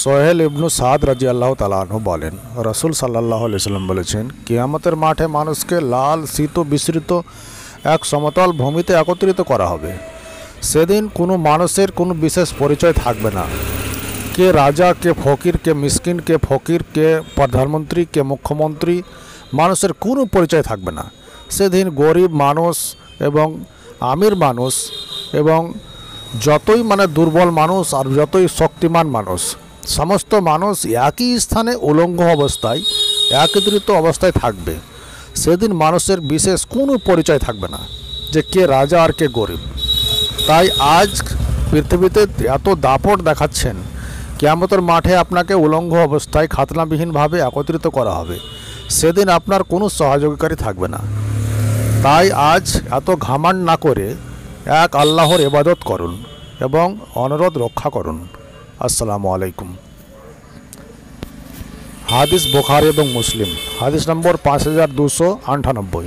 সোহেল ইবনু সাদ রাদিয়াল্লাহু তাআলা আনহু বলেন, রাসূল সাল্লাল্লাহু আলাইহি ওয়াসাল্লাম বলেছেন, কিয়ামতের মাঠে মানুষকে লাল শীত বিস্তৃত এক সমতল ভূমিতে একত্রিত করা হবে। সেদিন কোনো মানুষের কোনো বিশেষ পরিচয় থাকবে না। কে রাজা, কে ফকির, কে মিসকিন, কে ফকির, কে প্রধানমন্ত্রী, কে মুখ্যমন্ত্রী, মানুষের কোনো পরিচয় থাকবে না। সেদিন গরিব মানুষ এবং আমির মানুষ এবং যতই দুর্বল মানুষ আর যতই শক্তিমান মানুষ, সমস্ত মানুষ একই স্থানে উলঙ্গ অবস্থায় একত্রিত অবস্থায় থাকবে। সেদিন মানুষের বিশেষ কোনো পরিচয় থাকবে না যে কে রাজা আর কে গরিব। তাই আজ পৃথিবীতে এত দাপট দেখাচ্ছেন, কিয়ামতের মাঠে আপনাকে উলঙ্গ অবস্থায় খাতনাবিহীনভাবে একত্রিত করা হবে। সেদিন আপনার কোনো সহযোগীকারী থাকবে না। তাই আজ এত ঘামান না করে এক আল্লাহর ইবাদত করুন এবং অনুরোধ রক্ষা করুন। আসসালামু আলাইকুম। হাদিস বুখারী এবং মুসলিম, হাদিস নম্বর 5298।